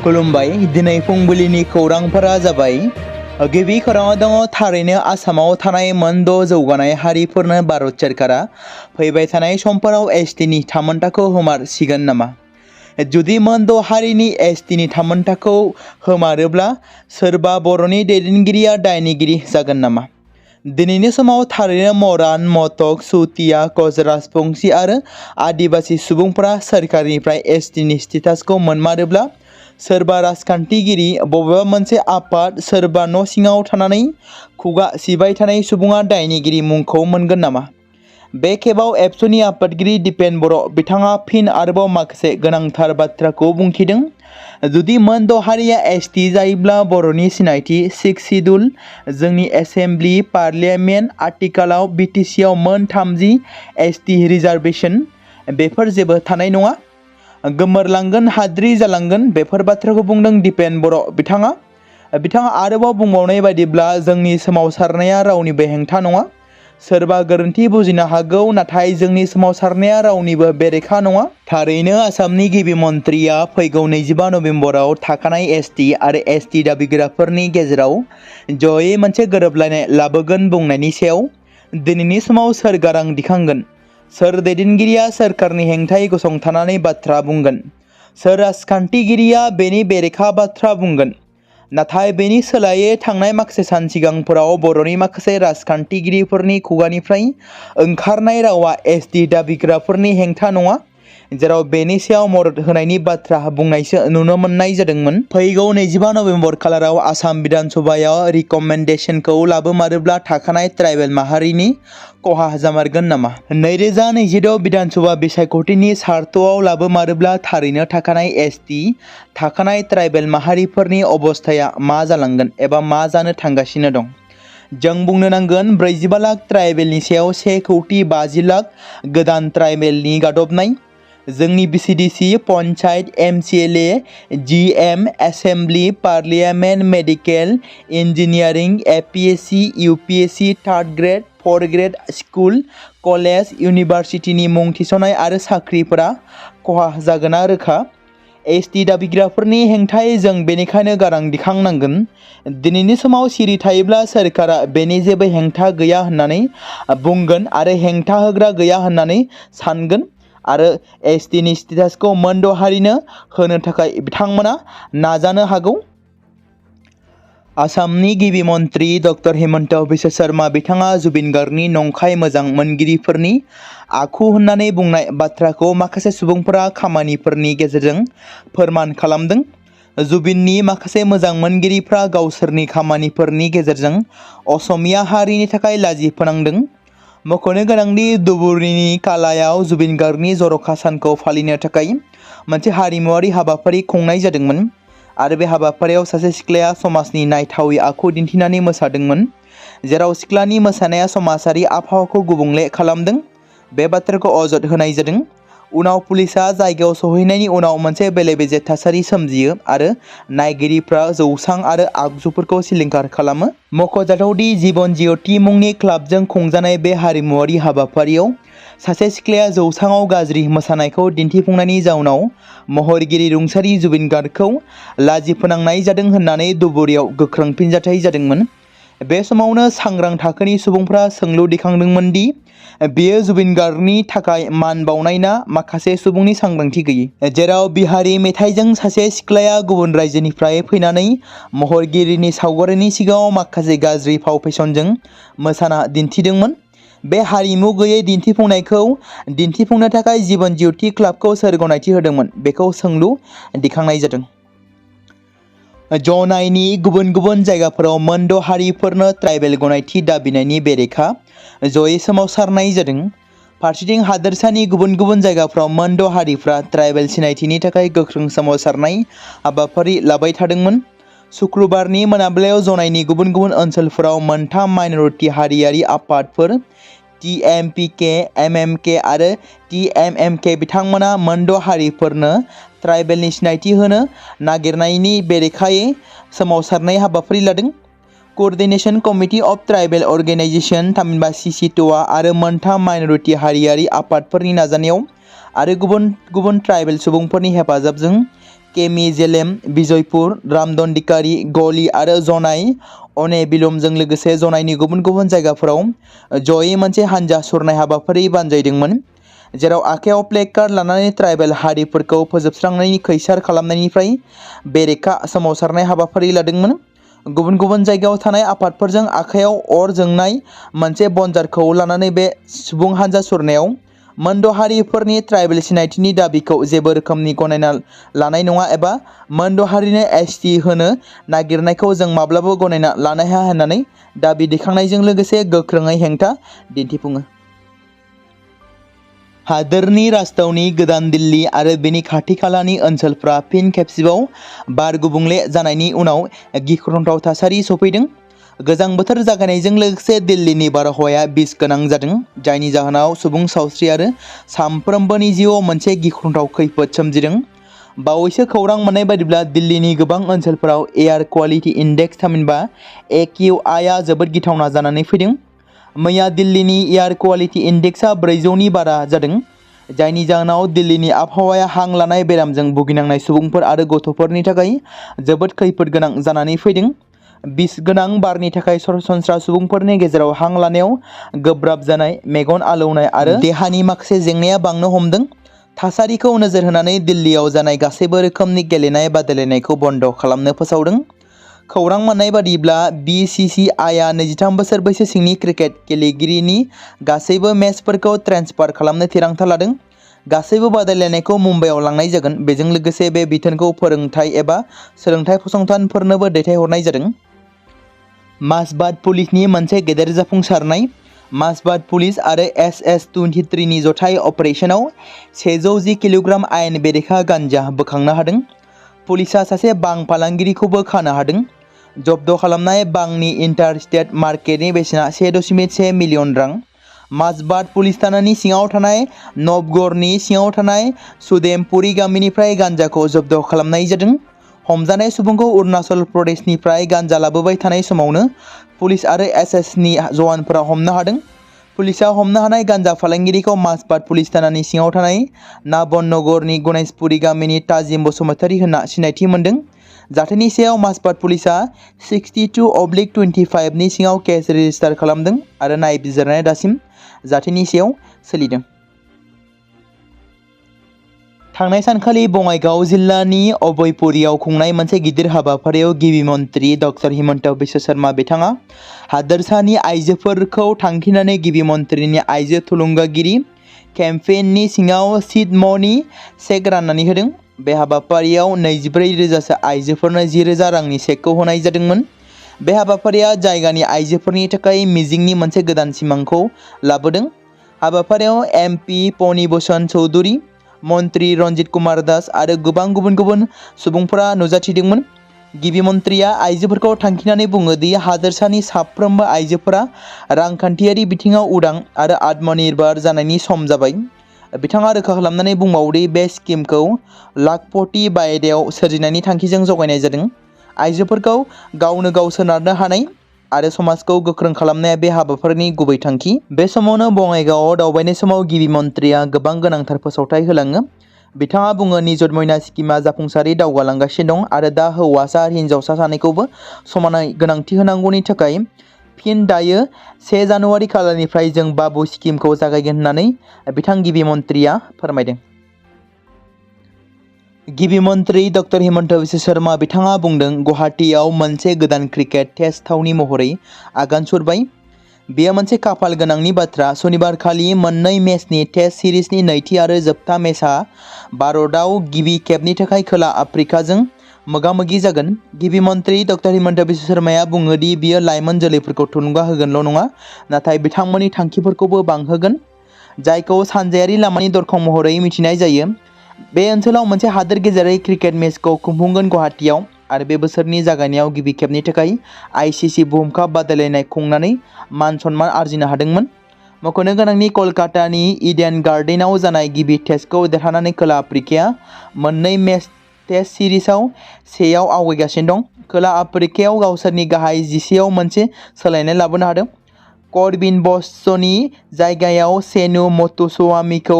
खुलुमबाय दिनै फुंबिलिनि खौरांफोरा जाबाय गिबि खौराङाव दङ थारैनो आसामाव थानाय मोनद' जौगानाय हारिफोरनो भारत सोरखारा फैबाय थानाय समफोराव एसटिनि थामोनथाखौ होमारसिगोन नामा? जुदि मोनद' हारिनि एसटिनि थामोनथाखौ होमारोब्ला सोरबा बर'नि दैदेनगिरिया दायनिगिरि जागोन नामा? दिनैनि समाव थारैनो मरान, मटक, चुटिया, कच राजबंशी आरो आदिबासी सुबुंफोरा सोरखारनिफ्राय एसटिनि स्टेटासखौ मोनमारोब्ला सोरबा राजखान्थिगिरि, बबेबा मोनसे आफाद, सोरबा न' सिङाव थानानै खुगा सिबाय थानाय सुबुङा दायनिगिरि मुंखौ मोनगोन नामा? बे खेबाव एबसुनि आफादगिरि दिपेन बर' बिथाङा फिन आरोबाव माखासे गोनांथार बाथ्राखौ बुंथिदों। जुदि मोनद' हारिया एसटि जायोब्ला बर'नि सिनायथि सिक्स सिडुल, जोंनि एसेम्ब्लि पार्लियामेन्ट, आथिखालाव बिटिसिआव मोन 30 एसटि रिजार्भेसन, बेफोर जेबो थानाय नङा, गोमोरलांगोन, हाद्रि जालांगोन। बेफोर बाथ्राखौ बुंदों दिपेन बर' बिथाङा आरोबाव बुंबावनाय बायदिब्ला जोंनि सोमावसारनाया रावनिबो हेंथा नङा। सोरबा गोरोन्थि बुजिनो हागौ, नाथाय जोंनि सोमावसारनाया रावनिबो बेरेखा नङा। थारैनो आसामनि गिबि मन्थ्रिया फैगौ 25 नभेम्बराव थाखानाय एसटि आरो एसटि दाबिग्राफोरनि गेजेराव जयै मोनसे गोरोबलायनाय लाबोगोन बुंनायनि सायाव दिनैनि समाव सोर गारां दिखांगोन? सोर दैदेनगिरिया सोरखारनि हेंथायै गसंथानानै बाथ्रा बुंगोन? सोर राजखान्थिगिरिया बेनि बेरेखा बाथ्रा बुंगोन? नाथाय बेनि सोलायै थांनाय माखासे सान सिगांफोराव बर'नि माखासे राजखान्थिगिरिफोरनि खुगानिफ्राय ओंखारनाय रावा एसटि दाबिग्राफोरनि हेंथा नङा, जेराव बेनि सायाव मदद होनायनि बाथ्रा बुंनायसो नुनो मोननाय जादोंमोन। फैगौ 25 नभेम्बर खालाराव आसाम बिधान सभायाव रिकमेन्डेसनखौ लाबोमारोब्ला थाखानाय ट्राइबेल माहारिनि खहा जामारगोन नामा? 2026 बिधान सभा बिसायख'थिनि सार्टआव लाबोमारोब्ला थारैनो थाखानाय एसटि, थाखानाय ट्राइबेल माहारिफोरनि अबस्थाया मा जालांगोन एबा मा जानो थांगासिनो दं? जों बुंनो नांगोन 45 लाख ट्राइबेलनि सायाव 1,50,00,000 गोदान ट्राइबेलनि गादबनाय। जोंनि VCDC, panchayat, MCLA, GM, assembly, parliament, medical, engineering, APSC, UPSC, third grade, fourth grade, school, college, इउनिभारसिटिनि मुं थिसननाय आरो साख्रिफोरा खहा जागोना रोखा। एसटि दाबिग्राफोरनि हेंथायै जों बेनिखायनो गारां दिखांनांगोन। दिनैनि समाव सिरि थायोब्ला सोरखारा बेनि जेबो हेंथा गैया होननानै बुंगोन आरो हेंथा होग्रा गैया होननानै सानगोन आरो एसटिनि स्टेटासखौ मोनद' हारिनो होनो थाखाय बिथांमोना नाजानो हागौ। आसामनि गिबि मन्थ्रि डक्टर हिमन्त बिश्व शर्मा बिथाङा जुबिन गार्गनि नंखाय मोजां मोनगिरिफोरनि आखु होननानै बुंनाय बाथ्राखौ माखासे सुबुंफोरा खामानिफोरनि गेजेरजों फोरमान खालामदों। जुबिननि माखासे मोजां मोनगिरिफ्रा गावसोरनि खामानिफोरनि गेजेरजों असमिया हारिनि थाखाय लाजि फोनांदों। मख'नो गोनांदि धुबुरीनि कालायाव जुबिन गार्गनि जर'खा सानखौ फालिनो थाखाय मोनसे हारिमुआरि हाबाफारि खुंनाय जादोंमोन आरो बे हाबाफारियाव सासे सिख्लाया समाजनि नायथावै आखु दिन्थिनानै मोसादोंमोन, जेराव सिख्लानि मोसानाया समाजारि आबहावाखौ गुबुंले खालामदों। बे बाथ्राखौ अजद होनाय जादों। उनाव पुलिसआ जायगायाव सहैनायनि उनाव मोनसे बेले-बेजे थासारि सोमजियो आरो नायगिरिफ्रा जौसां आरो आगजुफोरखौ सिलिंखार खालामो। मख'जाथावदि जीवन ज्योति मुंनि क्लाबजों खुंजानाय बे हारिमुआरि हाबाफारियाव सासे सिख्लाया जौसाङाव गाज्रि मोसानायखौ दिन्थिफुंनायनि जाउनाव महरगिरि रुंसारि जुबिन गार्गखौ लाजि फोनांनाय जादों होननानै धुबुरीयाव गोख्रों फिनजाथाय जादोंमोन। बे समावनो सांग्रां थाखोनि सुबुंफ्रा सोंलु दिखांदोंमोन दि बेयो जुबिन गार्गनि थाखाय मान बावनाय ना माखासे सुबुंनि सांग्रांथि गैयै। जेराव बिहारी मेथाइजों सासे सिख्लाया गुबुन रायजोनिफ्राय फैनानै महरगिरिनि सावगारिनि सिगाङाव माखासे गाज्रि फाव फेसनजों मोसाना दिन्थिदोंमोन। बे हारिमु गैयै दिन्थिफुंनायखौ दिन्थिफुंनो थाखाय जीवन ज्योति क्लाबखौ सोर गनायथि होदोंमोन, बेखौ सोंलु दिखांनाय जादों। जनायनि गुबुन गुबुन जायगाफोराव मोनद' हारिफोरनो ट्राइबेल गनायथि दाबिनायनि बेरेखा जयै सोमावसारनाय जादों। फारसेथिं हादोरसानि गुबुन गुबुन जायगाफ्राव मोनद' हारिफ्रा ट्राइबेल सिनायथिनि थाखाय गोख्रों सोमावसारनाय हाबाफारि लाबाय थादोंमोन। शुक्रबारनि मोनाबिलियाव जनायनि गुबुन गुबुन ओनसोलफोराव मोनथाम माइनरिटि हारियारि आफादफोर टिएमपिके, एमएमके आरो टिएमएमके बिथांमोना मोनद' हारिफोरनो ट्राइबेलनि सिनायथि होनो नागिरनायनि बेरेखायै सोमावसारनाय हाबाफारि लादों। Coordination committee of tribal organisation थामहिनबा सिसिट'आ आरो मोनथाम माइनरिटि हारियारि आफादफोरनि नाजानायाव आरो गुबुन गुबुन ट्राइबेल सुबुंफोरनि हेफाजाबजों केमी जेलेम, बिजयपुर, रामदन्दिकारि, गली आरो जनाय अने बिलमजों लोगोसे जनायनि गुबुन गुबुन जायगाफोराव जयै मोनसे हानजा सुरनाय हाबाफारि बानजायदोंमोन, जेराव आखायाव प्लेकार्ड लानानै ट्राइबेल हारिफोरखौ फोजोबस्रांनायनि खैसार खालामनायनिफ्राय बेरेखा सोमावसारनाय हाबाफारि लादोंमोन। गुबुन गुबुन जायगायाव थानाय आफादफोरजों आखायाव अर जोंनाय मोनसे बनजारखौ लानानै बे सुबुं हानजा सुरनायाव मोनद' हारिफोरनि ट्राइबेल सिनायथिनि दाबिखौ जेबो रोखोमनि गनायना लानाय नङा एबा मोनद' हारिनो एसटि होनो नागिरनायखौ जों माब्लाबाबो गनायना लानो हाया होननानै दाबि दैखांनायजों लोगोसे गोख्रोङै हेंथा दिन्थिफुङो। हादोरनि राजथावनि गोदान दिल्ली आरो बेनि खाथि खालानि ओनसोलफ्रा फिन खेबसेबाव बार गुबुंले जानायनि उनाव गिख्रंथाव थासारि सफैदों। गोजां बोथोर जागायनायजों लोगोसे दिल्लीनि बारहावाया बिस गोनां जादों, जायनि जाहोनाव सुबुं सावस्रि आरो सानफ्रोमबोनि जिउआव मोनसे गिख्रंथाव खैफोद सोमजिदों। बावैसो खौरां मोननाय बायदिब्ला दिल्लीनि गोबां ओनसोलफोराव एयार क्वालिटी इन्डेक्स थामहिनबा AQI जोबोद गिथावना जानानै फैदों। मैया दिल्लीनि एयार क्वालिटी इन्डेक्सआ 400नि बारा जादों, जायनि जाहोनाव दिल्लीनि आबहावाया हां लानाय बेरामजों भुगिनांनाय सुबुंफोर आरो गथ'फोरनि थाखाय जोबोद खैफोद गोनां जानानै फैदों। बिस गोनां बारनि थाखाय सरासनस्रा सुबुंफोरनि गेजेराव हां लानायाव गोब्राब जानाय, मेगन आलौनाय आरो देहानि माखासे जेंनाया बांनो हमदों। थासारिखौ नोजोर होनानै दिल्लीयाव जानाय गासैबो रोखोमनि गेलेनाय बादायलायनायखौ बन्द' खालामनो फोसावदों। खौरां मोननाय बादिब्ला BCCIआ 23 बोसोर बैसो सिंनि क्रिकेट गेलेगिरिनि गासैबो मेचफोरखौ ट्रेन्सफार खालामनो थिरांथा लादों। गासैबो बादायलायनायखौ मुम्बाइआव लांनाय जागोन। बेजों लोगोसे बे बिथोनखौ फोरोंथाय एबा सोलोंथाय फसंथानफोरनोबो दैथायहरनाय जादों। मासबाद पुलिसनि मोनसे गेदेर जाफुंसारनाय। मासबाद पुलिस आरो SS-23 नि जथाय अपारेशनाव 110 किल'ग्राम आयेन बेरेखा गान्जा बोखांनो हादों। पुलिसआ सासे बां फालांगिरिखौबो खानो हादों। जब्द खालामनाय बांनि इन्टार-स्टेट मार्केटनि बेसेना 1.1 मिलियन रां। मासबाद पुलिस थानानि सिङाव थानाय नबगड़नि सिङाव थानाय सुदेमपुरी गामिनिफ्राय गान्जाखौ जब्द खालामनाय जादों। हमजानाय सुबुंखौ अरुणाचल प्रदेशनिफ्राय गान्जा लाबोबाय थानाय समावनो पुलिस आरो SS-नि जवानफोरा हमनो हादों। पुलिसआ हमनो हानाय गान्जा फालांगिरिखौ मासबाद पुलिस थानानि सिङाव थानाय नाबनगरनि गणेशपुरी गामिनि ताजिम बसुमतारी होनना सिनायथि मोन्दों। जाथायनि सायाव मासबाद पुलिसआ 62/25 नि सिङाव केस रेजिस्टार खालामदों आरो नायबिजिरनाया दासिम जाथायनि सायाव सोलिदों। थांनाय सानखालि बङाइगाव जिल्लानि अभयपुरीयाव खुंनाय मोनसे गिदिर हाबाफारियाव गिबि मन्थ्रि डक्टर हिमन्त बिश्व शर्मा बिथाङा हादोरसानि आइजोफोरखौ थांखिनानै गिबि मन्थ्रिनि आइजो थुलुंगागिरि केम्पेइननि सिङाव सीड मनी चेक राननानै होदों। बे हाबाफारियाव 24,000सो आइजोफोरनो 10,000 रांनि चेकखौ होनाय जादोंमोन। बे हाबाफारिया जायगानि आइजोफोरनि थाखाय मिजिंनि मोनसे गोदान सिमांखौ लाबोदों। हाबाफारियाव MP फणिभूषण चौधुरी, मन्त्रि रन्जित कुमार दास आरो गोबां गुबुन सुबुंफोरा नुजाथिदोंमोन। गिबि मन्थ्रिया आइजोफोरखौ थांखिनानै बुङो दि हादोरसानि साफ्रोमबो आइजोफोरा रांखान्थियारि बिथिङाव उदां आरो आत्मनिर्भर जानायनि सम जाबाय। बिथाङा रोखा खालामनानै बुंबावो दि बे स्किमखौ लाखपति बायेदायाव सोरजिनायनि थांखिजों जगायनाय जादों। आइजोफोरखौ गावनो गाव सोनारनो हानाय आरो समाजखौ गोख्रों खालामनाया बे हाबाफारिनि गुबै थांखि। बे समावनो बङाइगावआव दावबायनाय समाव गिबि मन्थ्रिया गोबां गोनांथार फोसावथाय होलाङो। बिथाङा बुङो निजुत मयना स्किमआ जाफुंसारै दावगालांगासिनो दं आरो दा हौवासा आरो हिन्जावसा सानैखौबो समानै गोनांथि होनांगौनि थाखाय फिन दायो 1 जानुवारि खालारनिफ्राय जों बाबु स्किमखौ जागायगोन होननानै बिथां गिबि मन्थ्रिया फोरमायदों। गिबि मन्थ्रि डक्टर हिमन्त बिश्व शर्मा बिथाङा बुंदों गुवाहाटीआव मोनसे गोदान क्रिकेट टेस्ट थावनि महरै आगान सुरबाय। बेयो मोनसे खाफाल गोनांनि बाथ्रा। सनिबारखालि मोननै मेचनि टेस्ट सिरिजनि नैथि आरो जोबथा मेचआ भारतआव गिबि खेबनि थाखाय खोला आफ्रिकाजों मोगा-मोगि जागोन। गिबि मन्थ्रि डक्टर हिमन्त बिश्व शर्माया बुङो दि बियो लाइमोन जोलैफोरखौ थुलुंगा होगोनल' नङा, नाथाय बिथांमोननि थांखिफोरखौबो बांहोगोन, जायखौ सानजायारि लामानि दरखं महरै मिथिनाय जायो। बे ओनसोलाव मोनसे हादोर गेजेरारि क्रिकेट मेचखौ खुंफुंगोन। गुवाहाटीआव आरो बे बोसोरनि जागायनायाव गिबि खेबनि थाखाय ICC बुहुम काप बादायलायनाय खुंनानै मान सन्मान आरजिनो हादोंमोन। मख'नो गोनांनि कलकातानि इडेन गार्डेनआव जानाय गिबि टेस्टखौ देरहानानै खोला आफ्रिकाया मोननै मेच टेस्ट सिरिजआव 1-आव आवगायगासिनो दं। खोला आफ्रिकायाव गावसोरनि गाहाय 11आव मोनसे सोलायनाय लाबोनो हादों। करबिन बस'नि जायगायाव सेनु मतुस्वामीखौ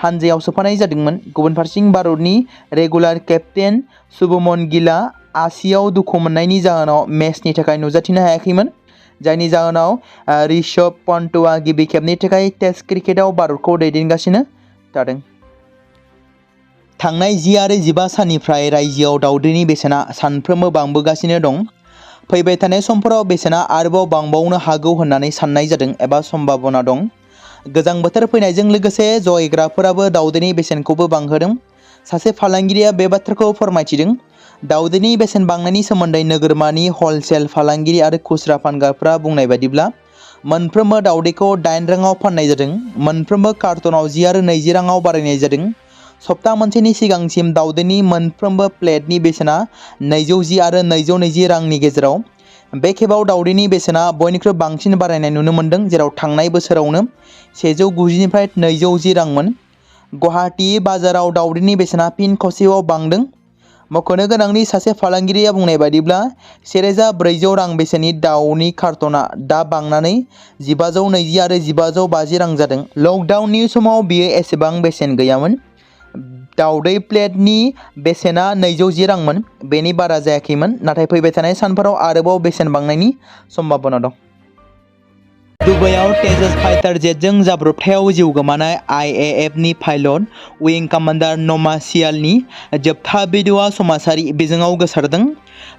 हानजायाव सोफानाय जादोंमोन। गुबुन फारसेथिं भारतनि रेगुलार केप्टेन शुभमन गिलआ आसियाव दुखु मोननायनि जाहोनाव मेचनि थाखाय नुजाथिनो हायाखैमोन, जायनि जाहोनाव ऋषभ पंतआ गिबि खेबनि थाखाय टेस्ट क्रिकेटआव भारतखौ दैदेनगासिनो थादों। थांनाय 10 आरो 15 साननिफ्राय रायजोआव दावदैनि बेसेना सानफ्रोमबो बांबोगासिनो दं। फैबाय थानाय समफोराव बेसेना आरोबाव बांबावनो हागौ होननानै साननाय जादों एबा सम्भावना दं। गोजां बोथोर फैनायजों लोगोसे जयग्राफोराबो दावदैनि बेसेनखौबो बांहोदों। सासे फालांगिरिया बे बाथ्राखौ फोरमायथिदों। दावदैनि बेसेन बांनायनि सोमोन्दै नोगोरमानि हलसेल फालांगिरि आरो खुस्रा फानग्राफ्रा बुंनाय बायदिब्ला मोनफ्रोमबो दावदैखौ 8 राङाव फाननाय जादों। मोनफ्रोमबो कार्टनाव 10 आरो 20 राङाव बारायनाय जादों। सप्ता मोनसेनि सिगांसिम दावदैनि मोनफ्रोमबो प्लेटनि बेसेना 210 आरो 220 रांनि गेजेराव। बे खेबाव दावदैनि बेसेना बयनिख्रुइ बांसिन बारायनाय नुनो मोन्दों, जेराव थांनाय बोसोरावनो 190 निफ्राय 210 रांमोन। गुवाहाटी बाजाराव दावदैनि बेसेना फिन खौसेआव बांदों। मख'नो गोनांनि सासे फालांगिरिया बुंनाय बायदिब्ला 1400 रां बेसेननि दाउनि कार्टना दा बांनानै 1520 आरो 1550 रां जादों। लकडाउननि समाव बियो एसेबां बेसेन गैयामोन। दावदै प्लेटनि बेसेना 210 रांमोन। बेनि बारा जायाखैमोन, नाथाय फैबाय थानाय सानफोराव आरोबाव बेसेन बांनायनि सम्भावना दं। दुबाइआव तेजस फाइटार जेटजों जाब्रबथायाव जिउ गोमानाय IAFनि पाइलट विं कामान्डार नमा सियालनि जोबथा भिडिअ'आ समाजारि बिजोङाव गोसारदों।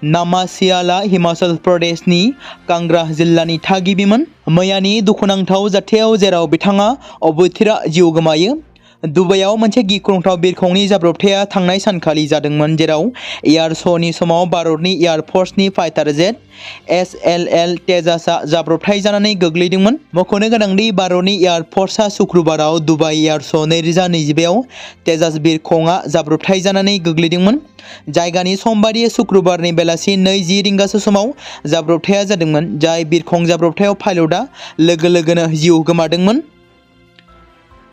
नमा सियालआ हिमाचल प्रदेशनि कांगड़ा जिल्लानि थागिबिमोन। मैयानि दुखुनांथाव जाथायाव जेराव बिथाङा बtr जिउ गोमायो। दुबाइआव मोनसे गिख्रंथाव बिरखंनि जाब्रबथाया थांनाय सानखालि जादोंमोन, जेराव एयार श'नि समाव भारतनि एयार फर्सनि फाइटार जेट SLL तेजासआ जाब्रबथाय जानानै गोग्लैदोंमोन। मख'नो गोनांदि भारतनि एयार फर्सआ शुक्रबाराव दुबाइ एयार श' 2025आव तेजास बिरखंआ जाब्रबथाय जानानै गोग्लैदोंमोन। जायगानि सम बादियै शुक्रबारनि बेलासि 2:10 रिंगासो समाव जाब्रबथाया जादोंमोन, जाय बिरखं जाब्रबथायाव पाइलटआ लोगो लोगोनो जिउ गोमादोंमोन।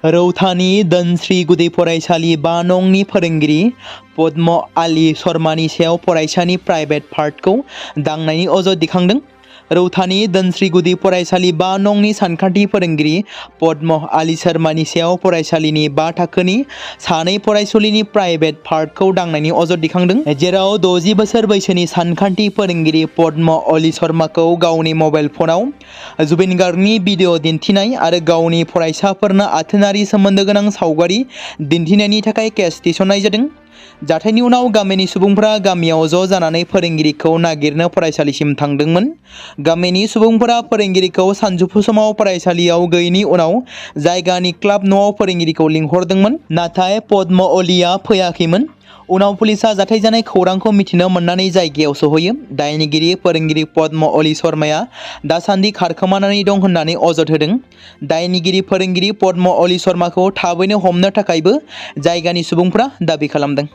रौतानि धोनस्री गुदि फरायसालि 5 नंनि फोरोंगिरि पद्म आली शर्मानि सायाव फरायसानि प्राइभेट पार्टखौ दांनायनि अजद दिखांदों। रौतानि धोनस्री गुदि फरायसालि 5 नंनि सानखान्थि फोरोंगिरि पद्म आली शर्मानि सायाव फरायसालिनि 5 थाखोनि सानै फरायसुलिनि प्राइभेट पार्टखौ दांनायनि अजद दिखांदों, जेराव 60 बोसोर बैसोनि सानखान्थि फोरोंगिरि पद्म अली शर्माखौ गावनि मबाइल फनाव जुबिन गार्गनि भिडिअ' दिन्थिनाय आरो गावनि फरायसाफोरनो आथोनारि सोमोन्दो गोनां सावगारि दिन्थिनायनि थाखाय केस थिसननाय जादों। जाथायनि उनाव गामिनि सुबुंफोरा गामियाव ज' जानानै फोरोंगिरिखौ नागिरनो फरायसालिसिम थांदोंमोन। गामिनि सुबुंफोरा फोरोंगिरिखौ सानजौफु समाव फरायसालियाव गैयैनि उनाव जायगानि क्लाब न'आव फोरोंगिरिखौ लिंहरदोंमोन, नाथाय पद्म अलीआ फैयाखैमोन। उनाव पुलिसआ जाथाय जानाय खौरांखौ मिथिनो मोननानै जायगायाव सौहैयो। दायनिगिरि फोरोंगिरि पद्म अली शर्माया दासान्दि खारखोमानानै दं होननानै अजद होदों। दायनिगिरि फोरोंगिरि पद्म अली शर्माखौ थाबैनो हमनो थाखायबो जायगानि सुबुंफोरा दाबि खालामदों।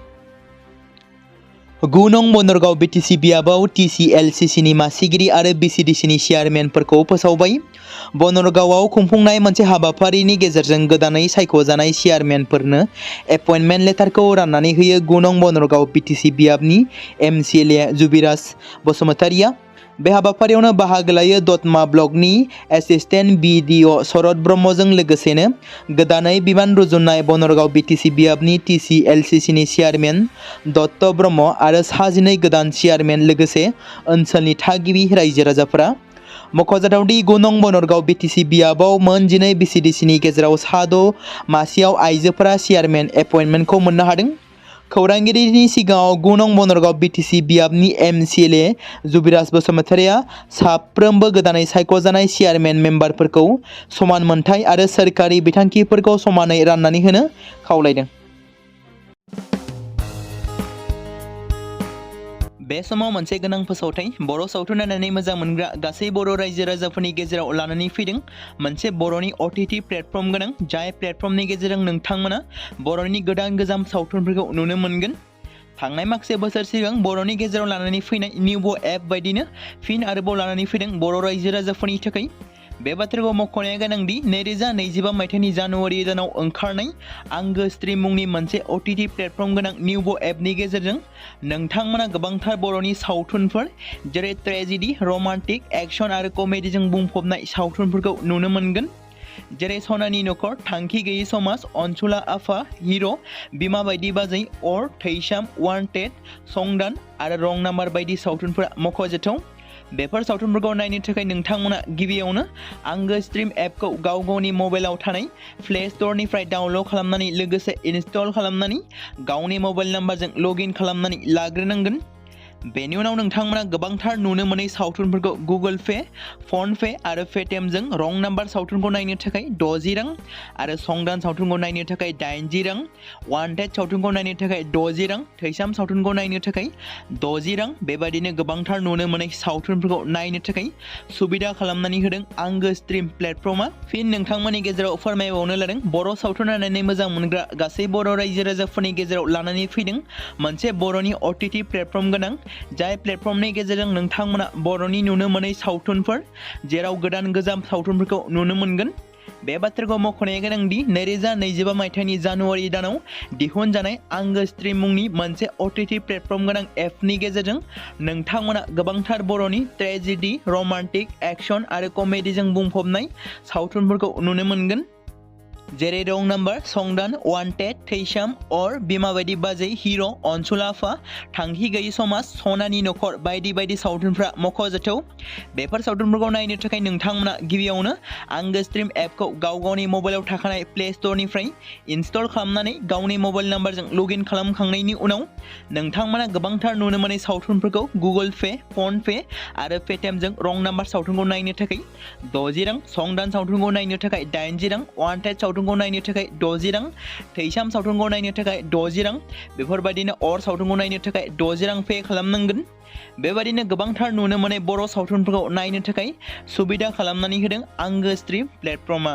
9 नं बनरगाव BTC बियाबाव TCLCCनि मासिगिरि आरो BCDCनि चेयारमेनफोरखौ फोसावबाय। बनरगावआव खुंफुंनाय मोनसे हाबाफारिनि गेजेरजों गोदानै सायख'जानाय चेयारमेनफोरनो एपइन्टमेन्ट लेटारखौ राननानै होयो 9 नं बनरगाव BTC बियाबनि MCLA जुबिराज बसुमतारिया। बे हाबाफारियावनो बाहागो लायो दतमा ब्लकनि एसिस्टेन्ट BDO शरद ब्रह्मजों लोगोसेनो गोदानै बिबान रुजुननाय बनरगाव BTC बियाबनि TCLCCनि चेयारमेन दत्त ब्रह्म आरो 12 गोदान चेयारमेन लोगोसे ओनसोलनि थागिबि रायजो राजाफोरा। मख'जाथावदि 9 नं बनरगाव BTC बियाबाव मोन 12 BCDCनि गेजेराव 6 मासियाव आइजोफोरा चेयारमेन एपइन्टमेन्टखौ मोननो हादों। खौरांगिरिनि सिगाङाव 9 नं बनरगाव BTC बियाबनि MCLA जुबिराज बसुमतारिया साफ्रोमबो गोदानै सायख'जानाय चेयारमेन मेम्बारफोरखौ समान मोनथाय आरो सोरखारि बिथांखिफोरखौ समानै राननानै होनो खावलायदों। बे समाव मोनसे गोनां फोसावथाय बर' सावथुन नायनानै मोजां मोनग्रा गासै बर' रायजो राजाफोरनि गेजेराव लानानै फैदों मोनसे बर'नि OTT प्लेटफर्म गोनां, जाय प्लेटफर्मनि गेजेरजों नोंथांमोना बर'नि गोदान गोजाम सावथुनफोरखौ नुनो मोनगोन। थांनाय माखासे बोसोर सिगां बर'नि गेजेराव लानानै फैनाय निउबो एप बायदिनो फिन आरोबाव लानानै फैदों बर' रायजो राजाफोरनि थाखाय। बे बाथ्राखौ मख'नाया गोनांदि 2025 मायथाइनि जानुवारि दानाव ओंखारनाय आंगो स्ट्रीम मुंनि मोनसे OTT प्लेटफर्म गोनां निउबो एपनि गेजेरजों नोंथांमोना गोबांथार बर'नि सावथुनफोर जेरै ट्रेजेडी, रमान्टिक, एक्शन आरो कमेडीजों बुंफबनाय सावथुनफोरखौ नुनो मोनगोन। जेरै सनानि नखर, थांखि गैयै समाज, अनसुला आफा, हिर', बिमा बायदि बाजै, अर, थैसाम, वान्टेड, संदान आरो रं नाम्बार बायदि सावथुनफोरा मख'जाथाव। बेफोर सावथुनफोरखौ नायनो थाखाय नोंथांमोना गिबियावनो आंगो स्ट्रिम एपखौ गावनि मबाइलाव थानाय प्ले स्ट'रनिफ्राय डाउनल'ड खालामनानै लोगोसे इनस्टल खालामनानै गावनि मबाइल नाम्बारजों लगइन खालामनानै लाग्रोनांगोन। बेनि उनाव नोंथांमोना गोबांथार नुनो मोनै सावथुनफोरखौ गुगोल पे, फन पे आरो पेटिएमजों रं नाम्बार सावथुनखौ नायनो थाखाय 60 रां आरो संदान सावथुनखौ नायनो थाखाय 80 रां, वान्टेड सावथुनखौ नायनो थाखाय 60 रां, थैसाम सावथुनखौ नायनो थाखाय 60 रां बेबायदिनो गोबांथार नुनो मोनै सावथुनफोरखौ नायनो थाखाय सुबिदा खालामनानै होदों आंगो स्ट्रिम प्लेटफर्मा। फिन नोंथांमोननि गेजेराव फोरमायबावनो लादों बर' सावथुन नायनानै मोजां मोनग्रा गासै बर' रायजो राजाफोरनि गेजेराव लानानै फैदों मोनसे बर'नि OTT प्लेटफर्म गोनां, जाय प्लेटफर्मनि गेजेरजों नोंथांमोना बर'नि नुनो मोनै सावथुनफोर जेराव गोदान गोजाम सावथुनफोरखौ नुनो मोनगोन। बे बाथ्राखौ मख'नाया गोनांदि 2025 मायथाइनि जानुवारि दानाव दिहुनजानाय आंगो स्ट्रिम मुंनि मोनसे OTT प्लेटफर्म गोनां एपनि गेजेरजों नोंथांमोना गोबांथार बर'नि ट्रेजेडि, रमान्टिक, एक्शन आरो कमेडिजों बुंफबनाय सावथुनफोरखौ नुनो मोनगोन। जेरै रं नाम्बार, संदान, वान्टेड, थैसाम, अर, बिमा बायदि बाजै, हिर', अनसुला आफा, थांखि गैयै समाज, सनानि नखर बायदि बायदि सावथुनफ्रा मख'जाथाव। बेफोर सावथुनफोरखौ नायनो थाखाय नोंथांमोना गिबियावनो आंगो स्ट्रिम एपखौ गावनि मबाइलाव थाखानाय प्ले स्ट'रनिफ्राय इनस्टल खालामनानै गावनि मबाइल नाम्बारजों लगइन खालामखांनायनि उनाव नोंथांमोना गोबांथार नुनो मोनै सावथुनफोरखौ गुगोल पे, फन पे आरो पेटिएमजों रं नाम्बार सावथुनखौ नायनो थाखाय 60 रां, संदान सावथुनखौ नायनो थाखाय 80 रां, वान्टेड सावथुनखौ नायनो थाखाय 60 रां, थैसाम सावथुनखौ नायनो थाखाय 60 रां बेफोरबायदिनो अर सावथुनखौ नायनो थाखाय 60 रां पे खालामनांगोन। बेबायदिनो गोबांथार नुनो मोनै बर' सावथुनफोरखौ नायनो थाखाय सुबिदा खालामनानै होदों आंगो स्ट्रिम प्लेटफर्मा।